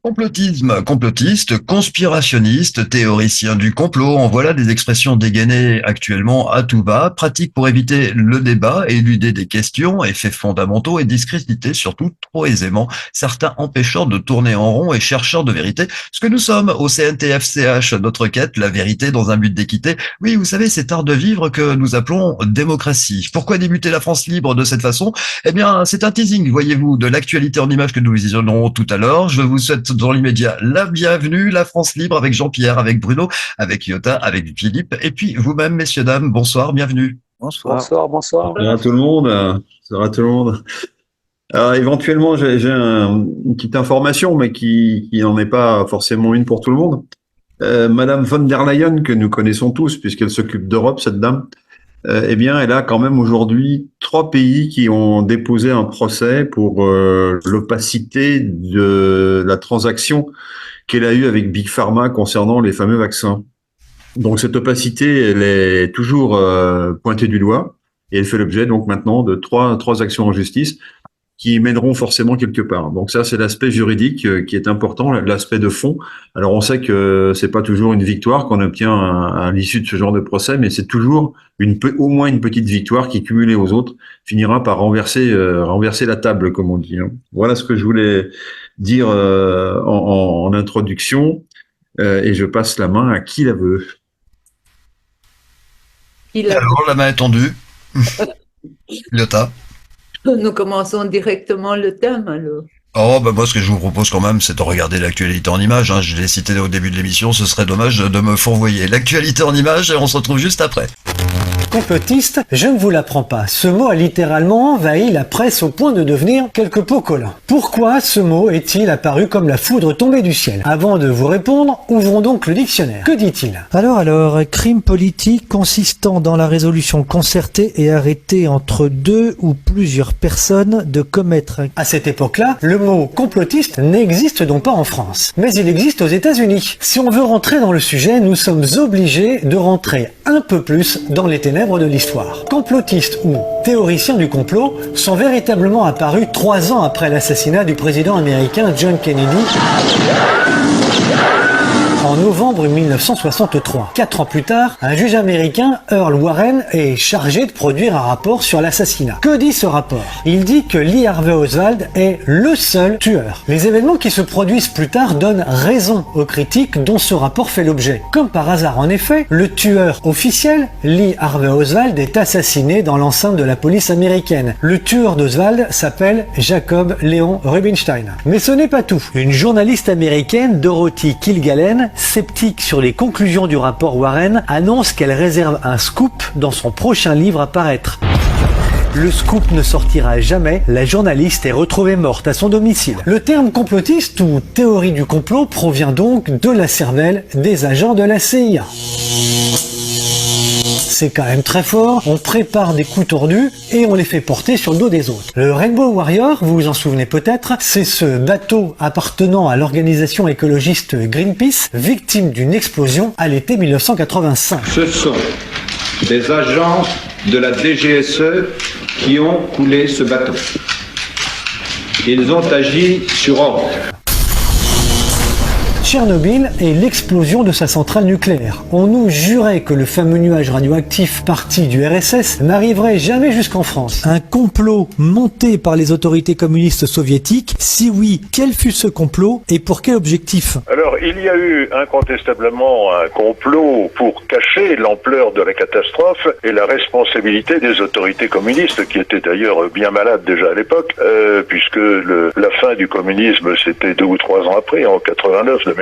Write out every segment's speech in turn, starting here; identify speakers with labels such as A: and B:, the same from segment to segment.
A: Complotisme, complotiste, conspirationniste, théoricien du complot, en voilà des expressions dégainées actuellement à tout va, pratiques pour éviter le débat, éluder des questions, effets fondamentaux et discréditer surtout trop aisément certains empêcheurs de tourner en rond et chercheurs de vérité. Ce que nous sommes au CNTFCH, notre quête, la vérité dans un but d'équité. Oui, vous savez, cet art de vivre que nous appelons démocratie. Pourquoi débuter la France libre de cette façon? Eh bien, c'est un teasing, voyez-vous, de l'actualité en images que nous visionnerons tout à l'heure. Je vous souhaite dans l'immédiat la bienvenue, la France libre avec Jean-Pierre, avec Bruno, avec Yota, avec Philippe, et puis vous-même, messieurs, dames, bonsoir, bienvenue.
B: Bonsoir.
C: Bonsoir, bonsoir.
B: Bonsoir à tout le monde. Bonsoir à tout le monde. Alors, éventuellement, j'ai une petite information, mais qui n'en est pas forcément une pour tout le monde. Madame von der Leyen, que nous connaissons tous, puisqu'elle s'occupe d'Europe, cette dame, eh bien, elle a quand même aujourd'hui 3 pays qui ont déposé un procès pour l'opacité de la transaction qu'elle a eue avec Big Pharma concernant les fameux vaccins. Donc cette opacité, elle est toujours pointée du doigt et elle fait l'objet donc maintenant de trois actions en justice qui mèneront forcément quelque part. Donc ça, c'est l'aspect juridique qui est important, l'aspect de fond. Alors on sait que c'est pas toujours une victoire qu'on obtient à l'issue de ce genre de procès, mais c'est toujours au moins une petite victoire qui, cumulée aux autres, finira par renverser la table, comme on dit. Voilà ce que je voulais dire en introduction, et je passe la main à qui la veut.
A: Alors, la main est tendue. Yota.
C: Nous commençons directement le thème, alors.
A: Oh, bah moi, ce que je vous propose quand même, c'est de regarder l'actualité en images. Je l'ai cité au début de l'émission, ce serait dommage de me fourvoyer. L'actualité en images et on se retrouve juste après.
D: Complotiste, je ne vous l'apprends pas. Ce mot a littéralement envahi la presse au point de devenir quelque peu collant. Pourquoi ce mot est-il apparu comme la foudre tombée du ciel? Avant de vous répondre, ouvrons donc le dictionnaire. Que dit-il?
E: Alors, crime politique consistant dans la résolution concertée et arrêtée entre 2 ou plusieurs personnes de commettre.
D: À cette époque-là, le mot complotiste n'existe donc pas en France, mais il existe aux États-Unis. Si on veut rentrer dans le sujet, nous sommes obligés de rentrer un peu plus dans les ténèbres de l'histoire. Complotistes ou théoriciens du complot sont véritablement apparus 3 ans après l'assassinat du président américain John Kennedy en novembre 1963. 4 ans plus tard, un juge américain, Earl Warren, est chargé de produire un rapport sur l'assassinat. Que dit ce rapport? Il dit que Lee Harvey Oswald est le seul tueur. Les événements qui se produisent plus tard donnent raison aux critiques dont ce rapport fait l'objet. Comme par hasard, en effet, le tueur officiel, Lee Harvey Oswald, est assassiné dans l'enceinte de la police américaine. Le tueur d'Oswald s'appelle Jacob Leon Rubinstein. Mais ce n'est pas tout. Une journaliste américaine, Dorothy Kilgallen, sceptique sur les conclusions du rapport Warren, annonce qu'elle réserve un scoop dans son prochain livre à paraître. Le scoop ne sortira jamais, la journaliste est retrouvée morte à son domicile. Le terme complotiste ou théorie du complot provient donc de la cervelle des agents de la CIA. C'est quand même très fort, on prépare des coups tordus et on les fait porter sur le dos des autres. Le Rainbow Warrior, vous vous en souvenez peut-être, c'est ce bateau appartenant à l'organisation écologiste Greenpeace, victime d'une explosion à l'été 1985.
F: Ce sont des agents de la DGSE qui ont coulé ce bateau. Ils ont agi sur ordre.
D: Tchernobyl et l'explosion de sa centrale nucléaire. On nous jurait que le fameux nuage radioactif parti du RSS n'arriverait jamais jusqu'en France.
E: Un complot monté par les autorités communistes soviétiques? Si oui, quel fut ce complot et pour quel objectif?
G: Alors, il y a eu incontestablement un complot pour cacher l'ampleur de la catastrophe et la responsabilité des autorités communistes, qui étaient d'ailleurs bien malades déjà à l'époque, puisque la fin du communisme, c'était 2 ou 3 ans après, en 89 de mémoire.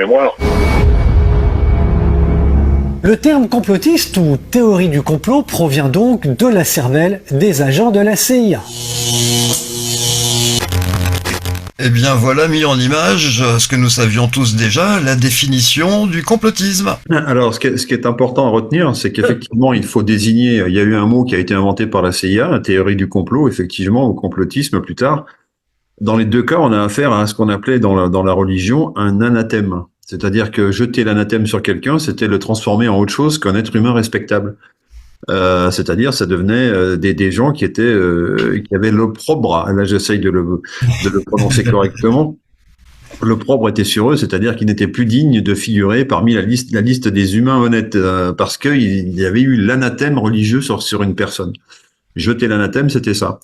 D: Le terme complotiste ou théorie du complot provient donc de la cervelle des agents de la CIA.
A: Eh bien voilà mis en image ce que nous savions tous déjà, la définition du complotisme.
B: Alors, ce qui est important à retenir, c'est qu'effectivement, il faut désigner, il y a eu un mot qui a été inventé par la CIA, la théorie du complot, effectivement, au complotisme plus tard. Dans les 2 cas, on a affaire à ce qu'on appelait dans la religion un anathème. C'est-à-dire que jeter l'anathème sur quelqu'un, c'était le transformer en autre chose qu'un être humain respectable. C'est-à-dire, ça devenait des gens qui avaient l'opprobre. Là, j'essaye de le prononcer correctement. L'opprobre était sur eux, c'est-à-dire qu'ils n'étaient plus dignes de figurer parmi la liste des humains honnêtes, parce qu'il y avait eu l'anathème religieux sur une personne. Jeter l'anathème, c'était ça.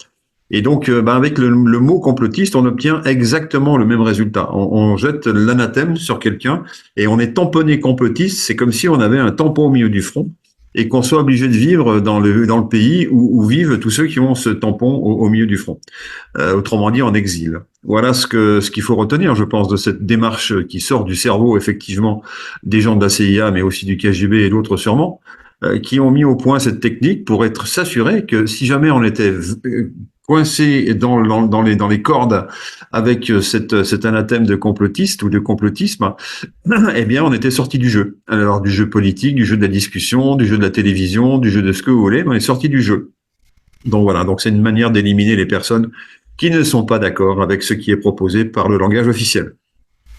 B: Et donc, avec le mot complotiste, on obtient exactement le même résultat. On jette l'anathème sur quelqu'un et on est tamponné complotiste. C'est comme si on avait un tampon au milieu du front et qu'on soit obligé de vivre dans le pays où vivent tous ceux qui ont ce tampon au milieu du front. Autrement dit, en exil. Voilà ce qu'il faut retenir, je pense, de cette démarche qui sort du cerveau, effectivement, des gens de la CIA, mais aussi du KGB et d'autres sûrement, qui ont mis au point cette technique pour s'assurer que si jamais on était coincé dans les cordes avec cet anathème de complotiste ou de complotisme, eh bien, on était sorti du jeu. Alors, du jeu politique, du jeu de la discussion, du jeu de la télévision, du jeu de ce que vous voulez, mais on est sorti du jeu. Donc voilà, donc c'est une manière d'éliminer les personnes qui ne sont pas d'accord avec ce qui est proposé par le langage officiel.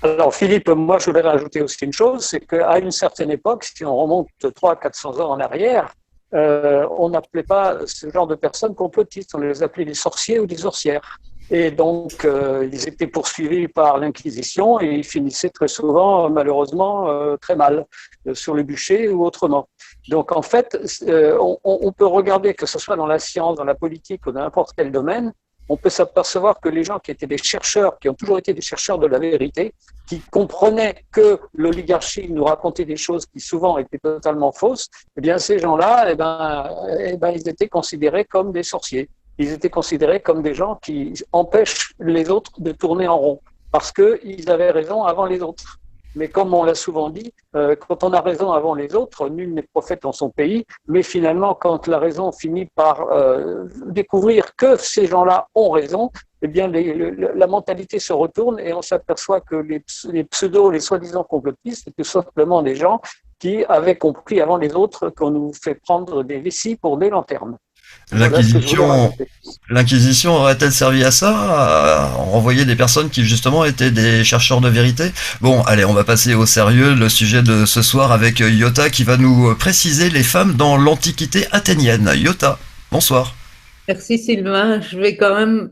H: Alors Philippe, moi je voulais rajouter aussi une chose, c'est qu'à une certaine époque, si on remonte 300-400 ans en arrière, on n'appelait pas ce genre de personnes complotistes, on les appelait des sorciers ou des sorcières. Et donc ils étaient poursuivis par l'Inquisition et ils finissaient très souvent, malheureusement, très mal, sur le bûcher ou autrement. Donc en fait, on peut regarder, que ce soit dans la science, dans la politique ou dans n'importe quel domaine, on peut s'apercevoir que les gens qui étaient des chercheurs, qui ont toujours été des chercheurs de la vérité, qui comprenaient que l'oligarchie nous racontait des choses qui souvent étaient totalement fausses, eh bien ces gens-là, ils étaient considérés comme des sorciers. Ils étaient considérés comme des gens qui empêchent les autres de tourner en rond, parce qu'ils avaient raison avant les autres. Mais comme on l'a souvent dit, quand on a raison avant les autres, nul n'est prophète dans son pays. Mais finalement, quand la raison finit par découvrir que ces gens-là ont raison, eh bien, la mentalité se retourne et on s'aperçoit que les pseudos, les soi-disant complotistes, c'est tout simplement des gens qui avaient compris avant les autres qu'on nous fait prendre des vessies pour des lanternes.
A: L'Inquisition aurait-elle servi à ça, à renvoyer des personnes qui justement étaient des chercheurs de vérité? Bon, allez, on va passer au sérieux, le sujet de ce soir avec Yota qui va nous préciser les femmes dans l'Antiquité athénienne. Yota, bonsoir.
C: Merci Sylvain, je vais quand même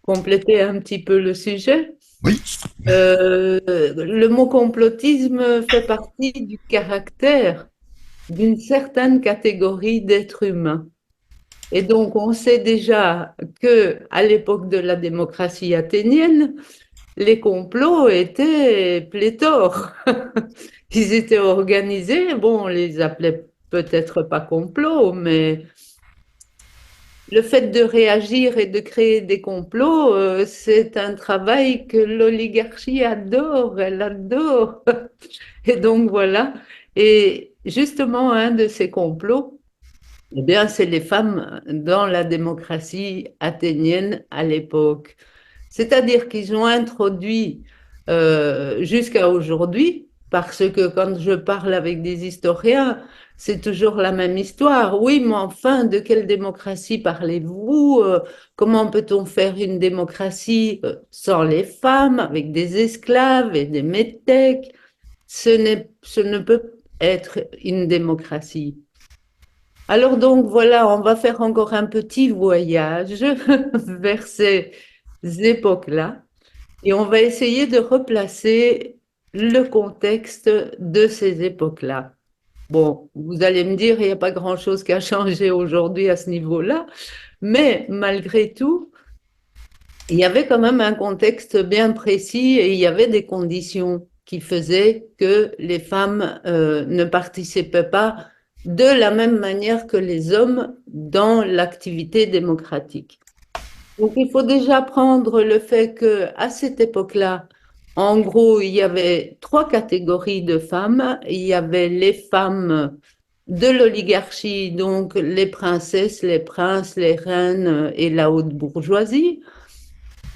C: compléter un petit peu le sujet.
A: Oui.
C: Le mot complotisme fait partie du caractère d'une certaine catégorie d'êtres humains. Et donc, on sait déjà que à l'époque de la démocratie athénienne, les complots étaient pléthores. Ils étaient organisés. Bon, on les appelait peut-être pas complots, mais le fait de réagir et de créer des complots, c'est un travail que l'oligarchie adore. Elle adore. Et donc, voilà. Et justement, un de ces complots, eh bien, c'est les femmes dans la démocratie athénienne à l'époque. C'est-à-dire qu'ils ont introduit jusqu'à aujourd'hui, parce que quand je parle avec des historiens, c'est toujours la même histoire. Oui, mais enfin, de quelle démocratie parlez-vous? Comment peut-on faire une démocratie sans les femmes, avec des esclaves et des métèques? Ce ne peut être une démocratie. Alors donc voilà, on va faire encore un petit voyage vers ces époques-là et on va essayer de replacer le contexte de ces époques-là. Bon, vous allez me dire, il n'y a pas grand-chose qui a changé aujourd'hui à ce niveau-là, mais malgré tout, il y avait quand même un contexte bien précis et il y avait des conditions qui faisaient que les femmes ne participaient pas de la même manière que les hommes dans l'activité démocratique. Donc, il faut déjà prendre le fait qu'à cette époque-là, en gros, il y avait 3 catégories de femmes. Il y avait les femmes de l'oligarchie, donc les princesses, les princes, les reines et la haute bourgeoisie.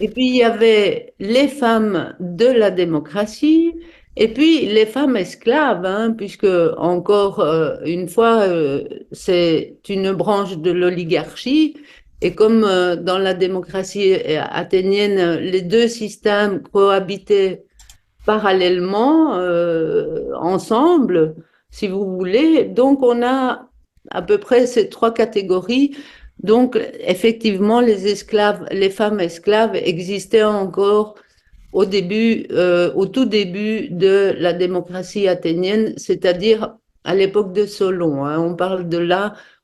C: Et puis, il y avait les femmes de la démocratie. Et puis, les femmes esclaves, hein, puisque, encore une fois, c'est une branche de l'oligarchie. Et comme dans la démocratie athénienne, les deux systèmes cohabitaient parallèlement, ensemble, si vous voulez, donc on a à peu près ces 3 catégories. Donc, effectivement, les esclaves, les femmes esclaves existaient encore au tout début de la démocratie athénienne, c'est-à-dire à l'époque de Solon, hein.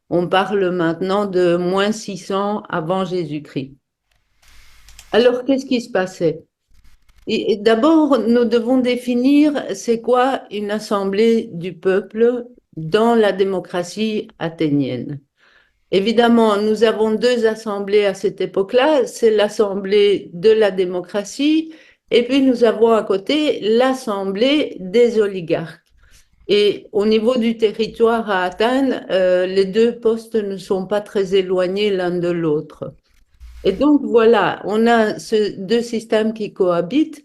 C: On parle maintenant de moins 600 avant Jésus-Christ. Alors, qu'est-ce qui se passait? Et d'abord, nous devons définir c'est quoi une assemblée du peuple dans la démocratie athénienne. Évidemment, nous avons deux assemblées à cette époque-là, c'est l'assemblée de la démocratie et puis nous avons à côté l'assemblée des oligarques. Et au niveau du territoire à Athènes, les deux postes ne sont pas très éloignés l'un de l'autre. Et donc voilà, on a ces deux systèmes qui cohabitent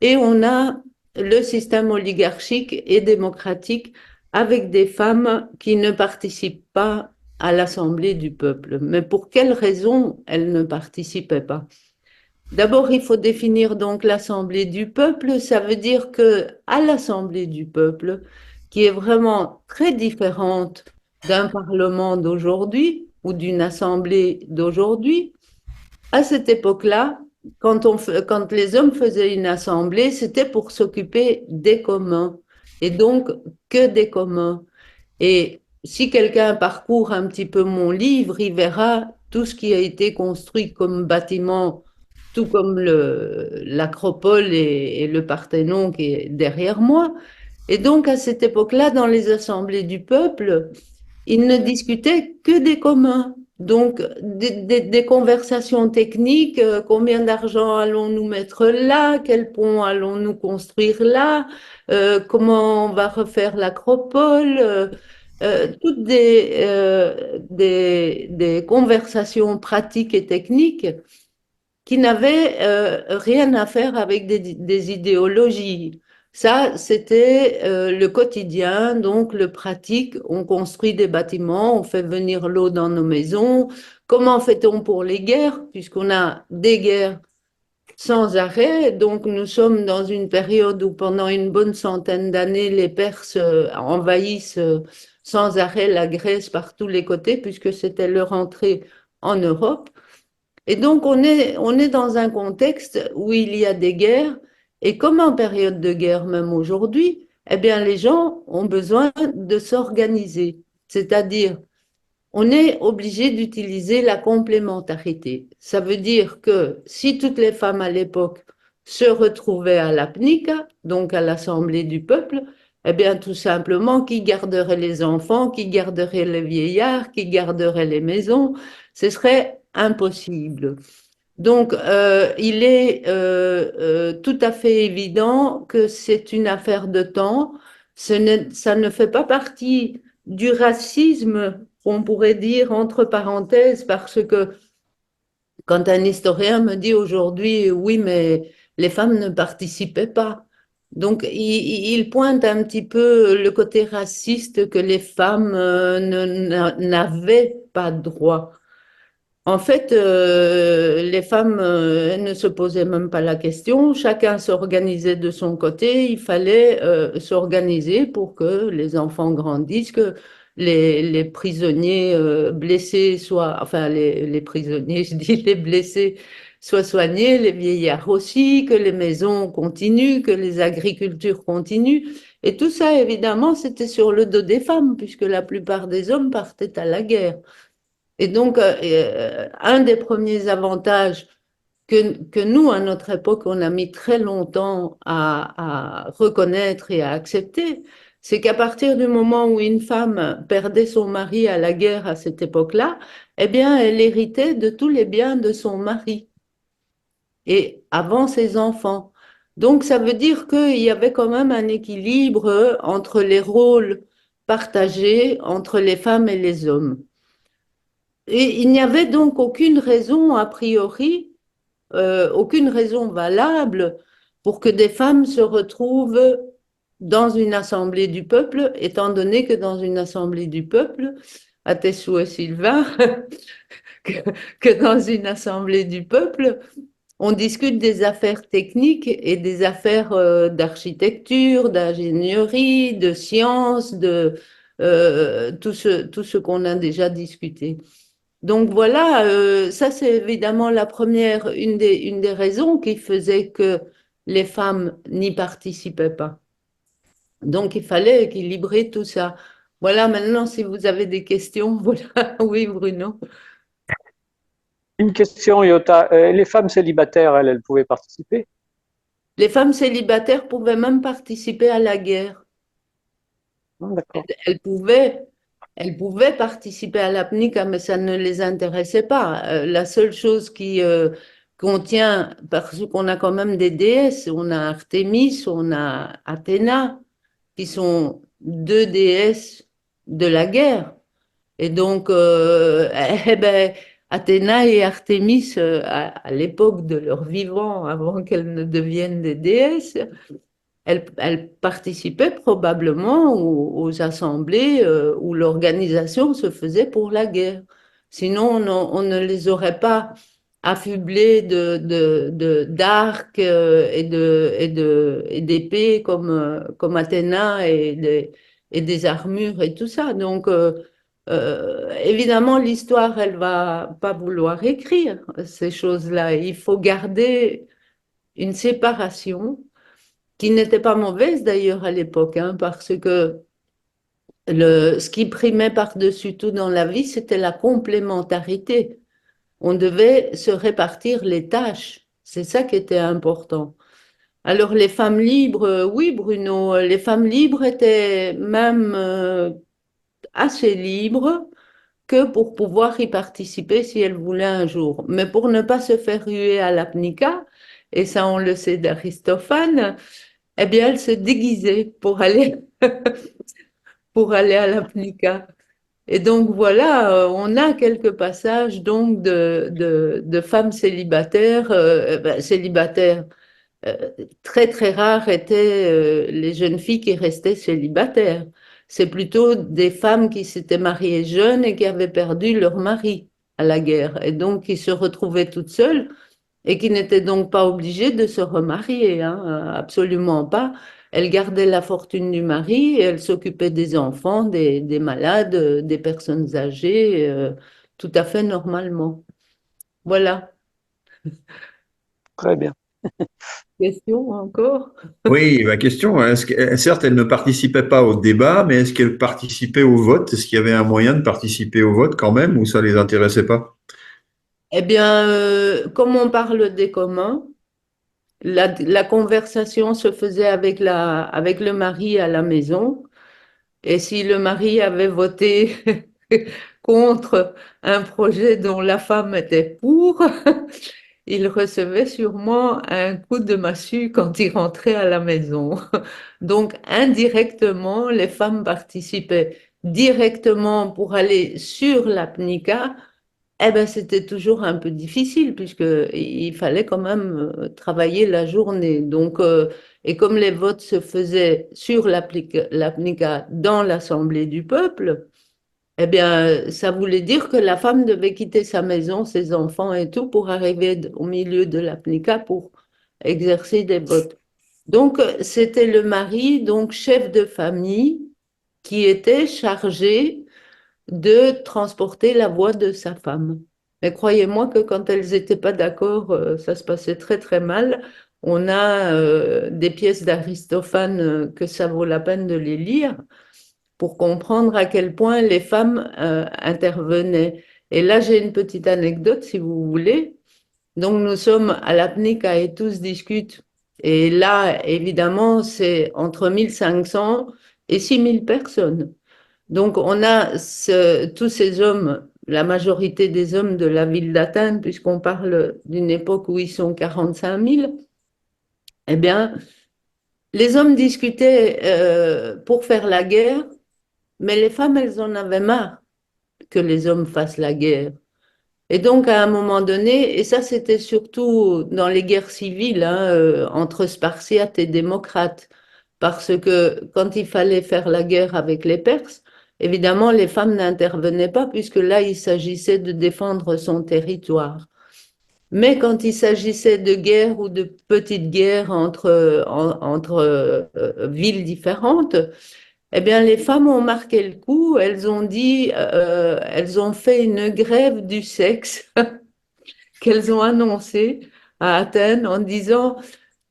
C: et on a le système oligarchique et démocratique avec des femmes qui ne participent pas à l'Assemblée du peuple. Mais pour quelles raisons elles ne participaient pas? D'abord, il faut définir donc l'Assemblée du peuple. Ça veut dire que à l'Assemblée du peuple, qui est vraiment très différente d'un parlement d'aujourd'hui ou d'une assemblée d'aujourd'hui, à cette époque-là, quand les hommes faisaient une assemblée, c'était pour s'occuper des communs, et donc que des communs. Et si quelqu'un parcourt un petit peu mon livre, il verra tout ce qui a été construit comme bâtiment, tout comme l'Acropole et le Parthénon qui est derrière moi. Et donc à cette époque-là, dans les assemblées du peuple, ils ne discutaient que des communs. Donc, des conversations techniques, combien d'argent allons-nous mettre là, quel pont allons-nous construire là, comment on va refaire l'acropole, toutes des conversations pratiques et techniques qui n'avaient rien à faire avec des idéologies. Ça, c'était le quotidien, donc le pratique. On construit des bâtiments, on fait venir l'eau dans nos maisons. Comment fait-on pour les guerres, puisqu'on a des guerres sans arrêt? Donc nous sommes dans une période où pendant une bonne centaine d'années, les Perses envahissent sans arrêt la Grèce par tous les côtés, puisque c'était leur entrée en Europe. Et donc on est dans un contexte où il y a des guerres. Et comme en période de guerre, même aujourd'hui, eh bien, les gens ont besoin de s'organiser. C'est-à-dire, on est obligé d'utiliser la complémentarité. Ça veut dire que si toutes les femmes à l'époque se retrouvaient à l'apnica, donc à l'Assemblée du peuple, eh bien, tout simplement, qui garderait les enfants, qui garderait les vieillards, qui garderait les maisons, ce serait impossible. Donc, il est tout à fait évident que c'est une affaire de temps. Ça ne fait pas partie du racisme, on pourrait dire entre parenthèses, parce que quand un historien me dit aujourd'hui, oui, mais les femmes ne participaient pas. Donc, il pointe un petit peu le côté raciste que les femmes n'avaient pas de droit. En fait, les femmes ne se posaient même pas la question, chacun s'organisait de son côté, il fallait s'organiser pour que les enfants grandissent, que les prisonniers blessés soient, enfin les prisonniers, je dis les blessés soient soignés, les vieillards aussi, que les maisons continuent, que les agricultures continuent. Et tout ça, évidemment, c'était sur le dos des femmes, puisque la plupart des hommes partaient à la guerre. Et donc, un des premiers avantages que nous, à notre époque, on a mis très longtemps à reconnaître et à accepter, c'est qu'à partir du moment où une femme perdait son mari à la guerre à cette époque-là, eh bien, elle héritait de tous les biens de son mari et avant ses enfants. Donc, ça veut dire qu'il y avait quand même un équilibre entre les rôles partagés entre les femmes et les hommes. Et il n'y avait donc aucune raison, a priori, aucune raison valable pour que des femmes se retrouvent dans une assemblée du peuple, étant donné que dans une assemblée du peuple, à tes souhaits, Sylvain, que dans une assemblée du peuple, on discute des affaires techniques et des affaires d'architecture, d'ingénierie, de sciences, de tout ce qu'on a déjà discuté. Donc voilà, ça c'est évidemment une des raisons qui faisait que les femmes n'y participaient pas. Donc, il fallait équilibrer tout ça. Voilà, maintenant, si vous avez des questions, voilà. Oui, Bruno.
H: Une question, Iota. Les femmes célibataires, elles pouvaient participer?
C: Les femmes célibataires pouvaient même participer à la guerre.
H: D'accord.
C: Elles pouvaient participer à l'apnica, mais ça ne les intéressait pas. La seule chose qu'on tient, parce qu'on a quand même des déesses, on a Artémis, on a Athéna, qui sont deux déesses de la guerre. Et donc, eh ben, Athéna et Artémis, à l'époque de leur vivant, avant qu'elles ne deviennent des déesses, elles participaient probablement aux assemblées où l'organisation se faisait pour la guerre. Sinon, on ne les aurait pas affublées d'arcs et d'épées comme Athéna et des armures et tout ça. Donc, évidemment, l'histoire, elle va pas vouloir écrire ces choses-là. Il faut garder une séparation qui n'était pas mauvaise d'ailleurs à l'époque, hein, parce que ce qui primait par-dessus tout dans la vie, c'était la complémentarité. On devait se répartir les tâches. C'est ça qui était important. Alors les femmes libres, oui Bruno, les femmes libres étaient même assez libres que pour pouvoir y participer si elles voulaient un jour. Mais pour ne pas se faire ruer à l'apnica, et ça on le sait d'Aristophane, eh bien, elle se déguisait pour aller à l'apnica. Et donc voilà, on a quelques passages donc de femmes célibataires, célibataires. Euh, Très très rares étaient les jeunes filles qui restaient célibataires. C'est plutôt des femmes qui s'étaient mariées jeunes et qui avaient perdu leur mari à la guerre et donc qui se retrouvaient toutes seules et qui n'était donc pas obligée de se remarier, hein, absolument pas. Elle gardait la fortune du mari et elle s'occupait des enfants, des malades, des personnes âgées, tout à fait normalement. Voilà.
H: Très bien.
C: Question encore?
B: Oui, ma question, est-ce que, certes, elle ne participait pas au débat, mais est-ce qu'elle participait au vote? Est-ce qu'il y avait un moyen de participer au vote quand même, ou ça les intéressait pas?
C: Eh bien, comme on parle des communs, la conversation se faisait avec le mari à la maison. Et si le mari avait voté contre un projet dont la femme était pour, il recevait sûrement un coup de massue quand il rentrait à la maison. Donc, indirectement, les femmes participaient directement pour aller sur l'apnica. Eh ben, c'était toujours un peu difficile puisqu'il fallait quand même travailler la journée. Donc, et comme les votes se faisaient sur l'apnica dans l'Assemblée du peuple, eh bien, ça voulait dire que la femme devait quitter sa maison, ses enfants et tout pour arriver au milieu de l'apnica pour exercer des votes. Donc, c'était le mari, donc chef de famille, qui était chargé de transporter la voix de sa femme. Mais croyez-moi que quand elles n'étaient pas d'accord, ça se passait très très mal. On a des pièces d'Aristophane que ça vaut la peine de les lire pour comprendre à quel point les femmes intervenaient. Et là, j'ai une petite anecdote, si vous voulez. Donc, nous sommes à l'Apnica et tous discutent. Et là, évidemment, c'est entre 1500 et 6000 personnes. Donc, on a tous ces hommes, la majorité des hommes de la ville d'Athènes, puisqu'on parle d'une époque où ils sont 45 000, eh bien, les hommes discutaient pour faire la guerre, mais les femmes, elles en avaient marre que les hommes fassent la guerre. Et donc, à un moment donné, et ça, c'était surtout dans les guerres civiles, hein, entre Spartiates et démocrates, parce que quand il fallait faire la guerre avec les Perses, évidemment, les femmes n'intervenaient pas, puisque là, il s'agissait de défendre son territoire. Mais quand il s'agissait de guerres ou de petites guerres entre villes différentes, eh bien, les femmes ont marqué le coup. Elles ont dit, elles ont fait une grève du sexe qu'elles ont annoncée à Athènes en disant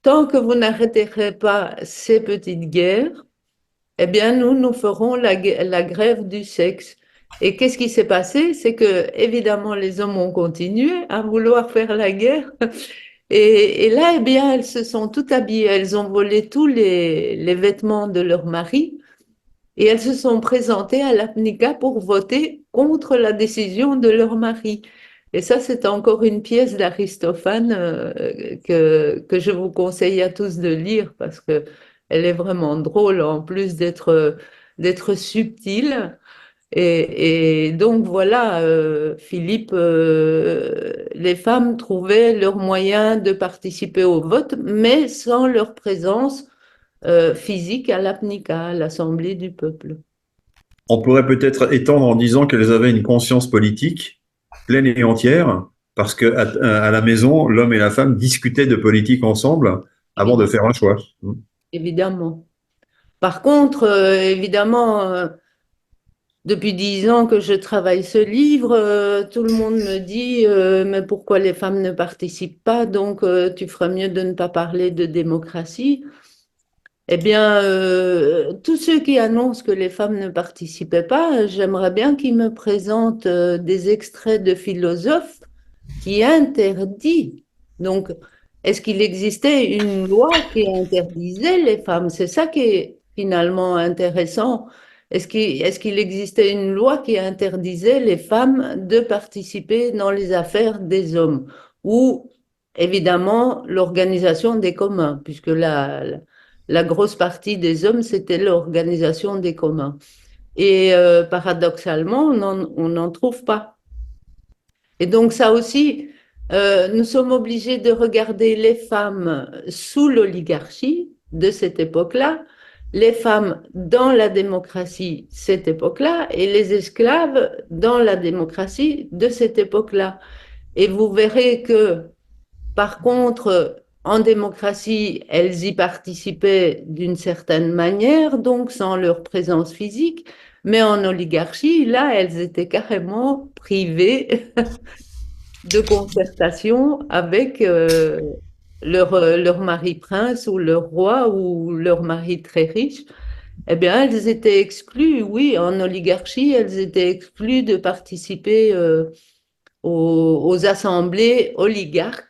C: tant que vous n'arrêterez pas ces petites guerres, eh bien, nous ferons la grève du sexe. Et qu'est-ce qui s'est passé? C'est que, évidemment, les hommes ont continué à vouloir faire la guerre. Et là, eh bien, elles se sont toutes habillées. Elles ont volé tous les vêtements de leur mari et elles se sont présentées à l'APNICA pour voter contre la décision de leur mari. Et ça, c'est encore une pièce d'Aristophane que je vous conseille à tous de lire parce que elle est vraiment drôle en plus d'être subtile. Et donc voilà, Philippe, les femmes trouvaient leur moyen de participer au vote, mais sans leur présence physique à l'APNICA, à l'Assemblée du peuple.
B: On pourrait peut-être étendre en disant qu'elles avaient une conscience politique pleine et entière, parce que à la maison, l'homme et la femme discutaient de politique ensemble avant de faire un choix.
C: Évidemment. Par contre, évidemment, depuis 10 ans que je travaille ce livre, tout le monde me dit mais pourquoi les femmes ne participent pas? Donc, tu ferais mieux de ne pas parler de démocratie. Eh bien, tous ceux qui annoncent que les femmes ne participaient pas, j'aimerais bien qu'ils me présentent des extraits de philosophes qui interdit. Donc, est-ce qu'il existait une loi qui interdisait les femmes? C'est ça qui est finalement intéressant. Est-ce qu'il existait une loi qui interdisait les femmes de participer dans les affaires des hommes? Ou, évidemment, l'organisation des communs, puisque la grosse partie des hommes, c'était l'organisation des communs. Et paradoxalement, on n'en trouve pas. Et donc ça aussi, nous sommes obligés de regarder les femmes sous l'oligarchie de cette époque-là, les femmes dans la démocratie cette époque-là et les esclaves dans la démocratie de cette époque-là. Et vous verrez que, par contre, en démocratie, elles y participaient d'une certaine manière, donc sans leur présence physique, mais en oligarchie, là, elles étaient carrément privées de concertation avec leur mari prince ou leur roi ou leur mari très riche. Eh bien, elles étaient exclues, oui, en oligarchie, elles étaient exclues de participer aux assemblées oligarques.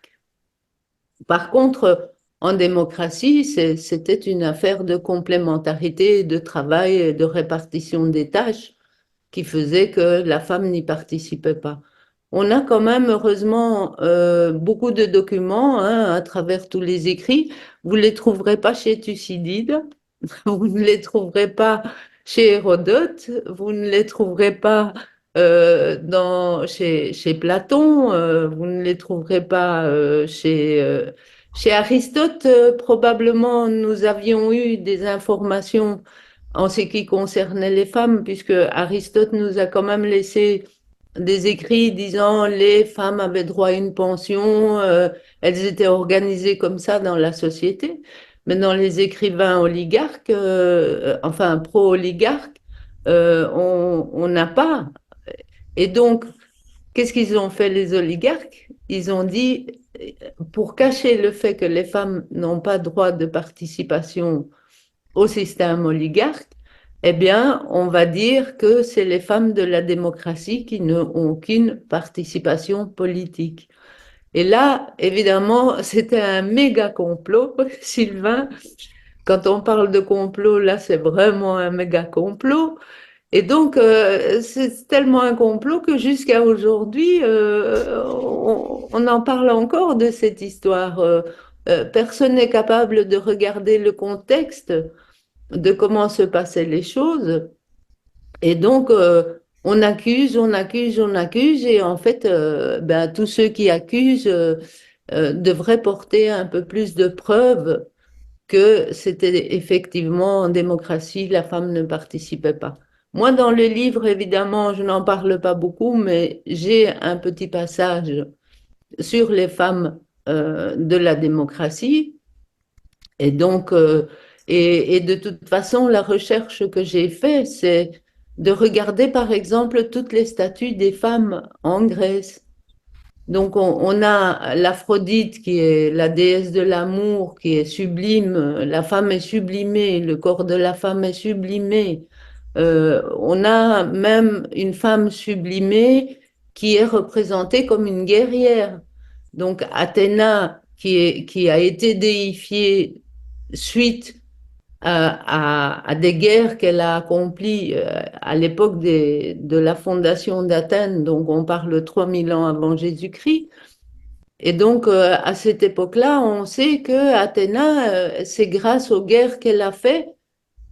C: Par contre, en démocratie, c'était une affaire de complémentarité, de travail et de répartition des tâches qui faisait que la femme n'y participait pas. On a quand même, heureusement, beaucoup de documents hein, à travers tous les écrits. Vous ne les trouverez pas chez Thucydide, vous ne les trouverez pas chez Hérodote, vous ne les trouverez pas chez Platon, vous ne les trouverez pas chez Aristote. Probablement, nous avions eu des informations en ce qui concernait les femmes, puisque Aristote nous a quand même laissé des écrits disant les femmes avaient droit à une pension, elles étaient organisées comme ça dans la société. Mais dans les écrivains oligarques, enfin pro-oligarques, on n'a pas. Et donc, qu'est-ce qu'ils ont fait les oligarques? Ils ont dit, pour cacher le fait que les femmes n'ont pas droit de participation au système oligarque, eh bien, on va dire que c'est les femmes de la démocratie qui n'ont aucune participation politique. Et là, évidemment, c'était un méga complot, Sylvain. Quand on parle de complot, là, c'est vraiment un méga complot. Et donc, c'est tellement un complot que jusqu'à aujourd'hui, on en parle encore de cette histoire. Personne n'est capable de regarder le contexte de comment se passaient les choses. Et donc, on accuse, on accuse, on accuse, et en fait, tous ceux qui accusent devraient porter un peu plus de preuves que c'était effectivement en démocratie, la femme ne participait pas. Moi, dans le livre, évidemment, je n'en parle pas beaucoup, mais j'ai un petit passage sur les femmes de la démocratie. Et donc, et de toute façon, la recherche que j'ai faite, c'est de regarder, par exemple, toutes les statues des femmes en Grèce. Donc, on a l'Aphrodite qui est la déesse de l'amour, qui est sublime. La femme est sublimée, le corps de la femme est sublimé. On a même une femme sublimée qui est représentée comme une guerrière. Donc, Athéna, qui a été déifiée suite à des guerres qu'elle a accomplies à l'époque de la fondation d'Athènes, donc on parle 3000 ans avant Jésus-Christ. Et donc, à cette époque-là, on sait que Athéna, c'est grâce aux guerres qu'elle a fait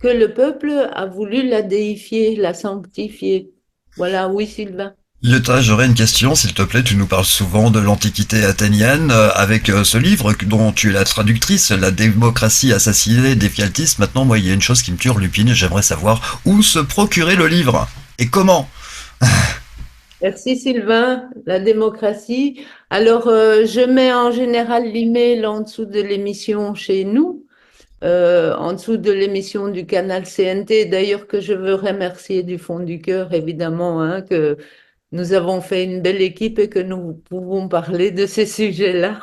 C: que le peuple a voulu la déifier, la sanctifier. Voilà, oui, Sylvain.
A: Yota, j'aurais une question, s'il te plaît. Tu nous parles souvent de l'Antiquité athénienne avec ce livre dont tu es la traductrice, La démocratie assassinée d'Éphialtes. Maintenant, moi, il y a une chose qui me turlupine. J'aimerais savoir où se procurer le livre et comment.
C: Merci Sylvain, la démocratie. Alors, je mets en général l'email en dessous de l'émission chez nous, en dessous de l'émission du canal CNT, d'ailleurs que je veux remercier du fond du cœur, évidemment, hein, que nous avons fait une belle équipe et que nous pouvons parler de ces sujets-là.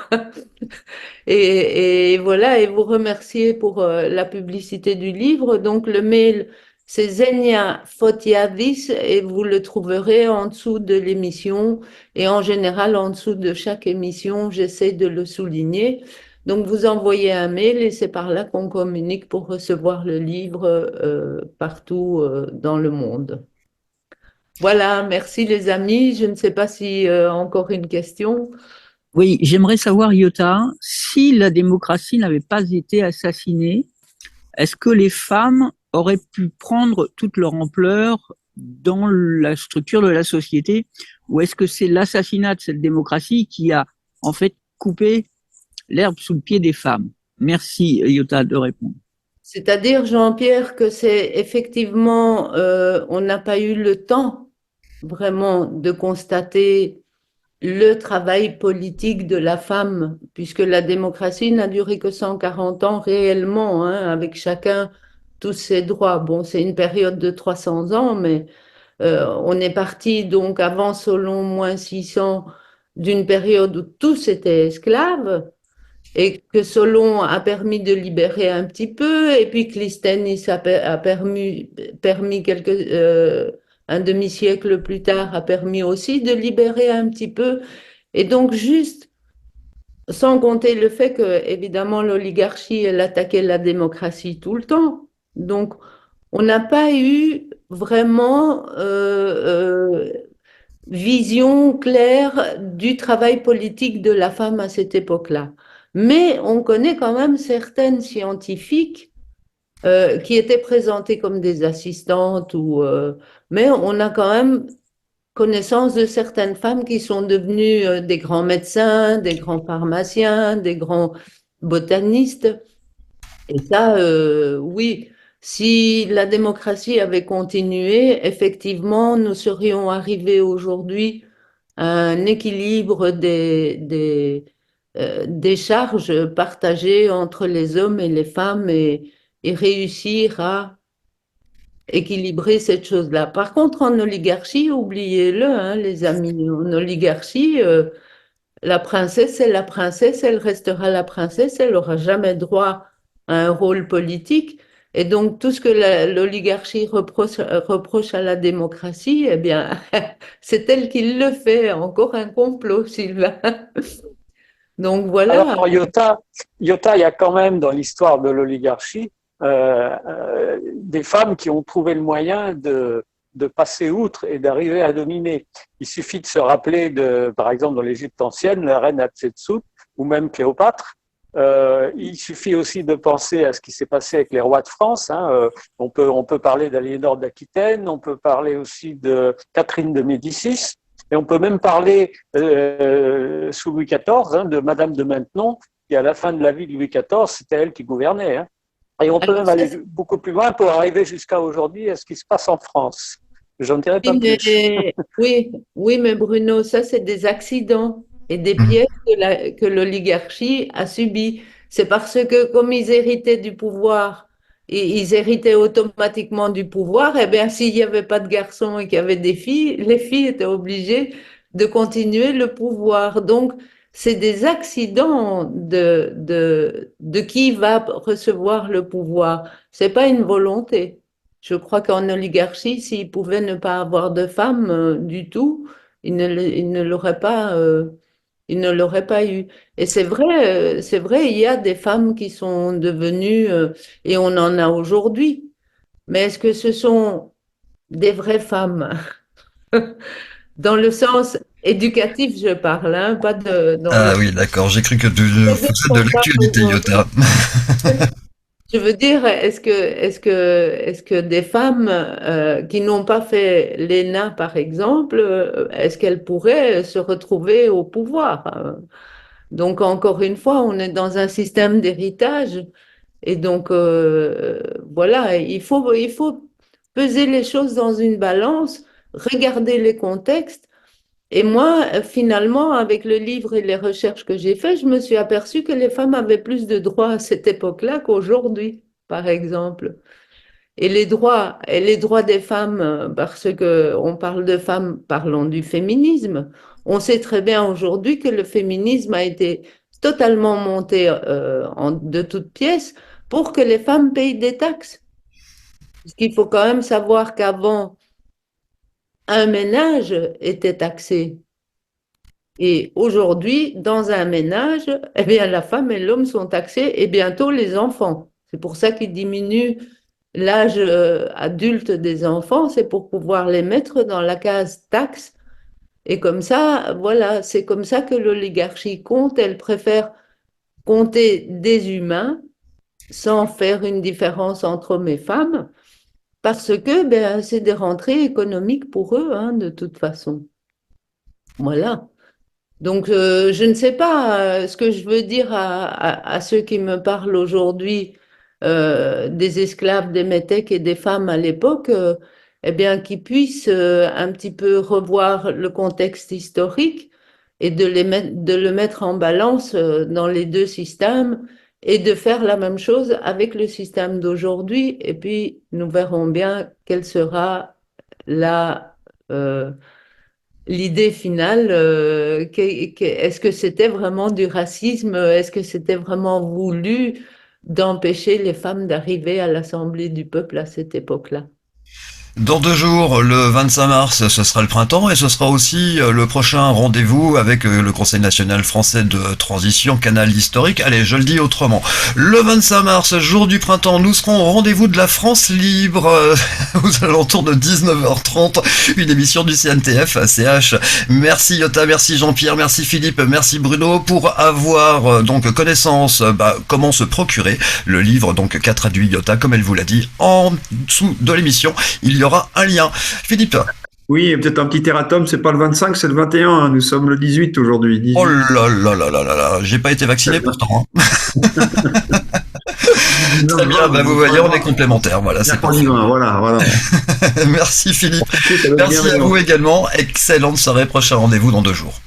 C: Et voilà, et vous remercier pour la publicité du livre. Donc, le mail, c'est Zenia Fotiavis et vous le trouverez en dessous de l'émission. Et en général, en dessous de chaque émission, j'essaie de le souligner. Donc, vous envoyez un mail et c'est par là qu'on communique pour recevoir le livre partout dans le monde. Voilà, merci les amis. Je ne sais pas si encore une question.
I: Oui, j'aimerais savoir, Iota, si la démocratie n'avait pas été assassinée, est-ce que les femmes auraient pu prendre toute leur ampleur dans la structure de la société, ou est-ce que c'est l'assassinat de cette démocratie qui a en fait coupé l'herbe sous le pied des femmes? Merci, Iota, de répondre.
C: C'est-à-dire, Jean-Pierre, que c'est effectivement, on n'a pas eu le temps vraiment de constater le travail politique de la femme, puisque la démocratie n'a duré que 140 ans réellement, hein, avec chacun tous ses droits. Bon, c'est une période de 300 ans, mais on est parti donc avant Solon moins 600 d'une période où tous étaient esclaves et que Solon a permis de libérer un petit peu, et puis Clisthène a permis un demi-siècle plus tard, a permis aussi de libérer un petit peu. Et donc, juste, sans compter le fait que, évidemment, l'oligarchie, elle attaquait la démocratie tout le temps. Donc, on n'a pas eu vraiment vision claire du travail politique de la femme à cette époque-là. Mais on connaît quand même certaines scientifiques qui étaient présentées comme des assistantes, mais on a quand même connaissance de certaines femmes qui sont devenues des grands médecins, des grands pharmaciens, des grands botanistes. Et ça, oui, si la démocratie avait continué, effectivement, nous serions arrivés aujourd'hui à un équilibre des charges partagées entre les hommes et les femmes et réussir à équilibrer cette chose-là. Par contre, en oligarchie, oubliez-le, hein, les amis, en oligarchie, la princesse, c'est la princesse, elle restera la princesse, elle n'aura jamais droit à un rôle politique. Et donc, tout ce que l'oligarchie reproche à la démocratie, eh bien, c'est elle qui le fait. Encore un complot, Sylvain. Donc, voilà.
H: Alors, Iota, il y a quand même dans l'histoire de l'oligarchie des femmes qui ont trouvé le moyen de passer outre et d'arriver à dominer. Il suffit de se rappeler par exemple, dans l'Égypte ancienne, la reine Hatshepsut ou même Cléopâtre. Il suffit aussi de penser à ce qui s'est passé avec les rois de France. Hein. On peut parler d'Aliénor d'Aquitaine, on peut parler aussi de Catherine de Médicis, et on peut même parler sous Louis XIV hein, de Madame de Maintenon, qui à la fin de la vie de Louis XIV, c'était elle qui gouvernait. Hein. Et on peut même aller beaucoup plus loin pour arriver jusqu'à aujourd'hui à ce qui se passe en France. J'en dirai pas plus.
C: Oui, mais Bruno, ça, c'est des accidents et des pièges que l'oligarchie a subis. C'est parce que, comme ils héritaient du pouvoir, et ils héritaient automatiquement du pouvoir, eh bien, s'il n'y avait pas de garçons et qu'il y avait des filles, les filles étaient obligées de continuer le pouvoir. Donc, c'est des accidents de qui va recevoir le pouvoir. C'est pas une volonté. Je crois qu'en oligarchie, s'ils pouvaient ne pas avoir de femmes du tout, ils ne l'auraient pas, ils ne l'auraient pas eu. Et c'est vrai, il y a des femmes qui sont devenues, et on en a aujourd'hui. Mais est-ce que ce sont des vraies femmes? Dans le sens éducatif, je parle, hein, pas dans
A: Ah
C: le...
A: oui, d'accord, j'ai cru que tu faisais de l'actualité, Yota.
C: Je veux dire, est-ce que des femmes qui n'ont pas fait l'ENA, par exemple, est-ce qu'elles pourraient se retrouver au pouvoir? Donc, encore une fois, on est dans un système d'héritage. Et donc, voilà, il faut peser les choses dans une balance, regarder les contextes. Et moi, finalement, avec le livre et les recherches que j'ai faites, je me suis aperçue que les femmes avaient plus de droits à cette époque-là qu'aujourd'hui, par exemple. Et les droits des femmes, parce que on parle de femmes, parlons du féminisme. On sait très bien aujourd'hui que le féminisme a été totalement monté de toutes pièces pour que les femmes payent des taxes. Parce qu'il faut quand même savoir qu'avant, un ménage était taxé. Et aujourd'hui, dans un ménage, eh bien, la femme et l'homme sont taxés et bientôt les enfants. C'est pour ça qu'ils diminuent l'âge adulte des enfants, c'est pour pouvoir les mettre dans la case taxe. Et comme ça, voilà, c'est comme ça que l'oligarchie compte. Elle préfère compter des humains sans faire une différence entre hommes et femmes, parce que ben, c'est des rentrées économiques pour eux, hein, de toute façon. Voilà. Donc, je ne sais pas ce que je veux dire à ceux qui me parlent aujourd'hui des esclaves, des métèques et des femmes à l'époque, eh bien, qu'ils puissent un petit peu revoir le contexte historique et de le mettre en balance dans les deux systèmes et de faire la même chose avec le système d'aujourd'hui. Et puis, nous verrons bien quelle sera la... l'idée finale, est-ce que c'était vraiment du racisme? Est-ce que c'était vraiment voulu d'empêcher les femmes d'arriver à l'Assemblée du peuple à cette époque-là?
A: Dans 2 jours, le 25 mars, ce sera le printemps et ce sera aussi le prochain rendez-vous avec le Conseil national français de transition, canal historique. Allez, je le dis autrement. Le 25 mars, jour du printemps, nous serons au rendez-vous de la France libre aux alentours de 19h30, une émission du CNTF CH. Merci Yota, merci Jean-Pierre, merci Philippe, merci Bruno pour avoir donc connaissance comment se procurer le livre donc qu'a traduit Yota, comme elle vous l'a dit, en dessous de l'émission. Il y aura un lien. Philippe.
B: Oui, peut-être un petit erratum, c'est pas le 25, c'est le 21, hein. Nous sommes le 18 aujourd'hui. 18.
A: Oh là là là là là là, j'ai pas été vacciné pourtant. Hein. Très bien, vous voyez, on est complémentaires. Voilà, c'est parfait.
B: Voilà.
A: Merci Philippe. Merci à vous également. Excellente soirée. Prochain rendez-vous dans 2 jours.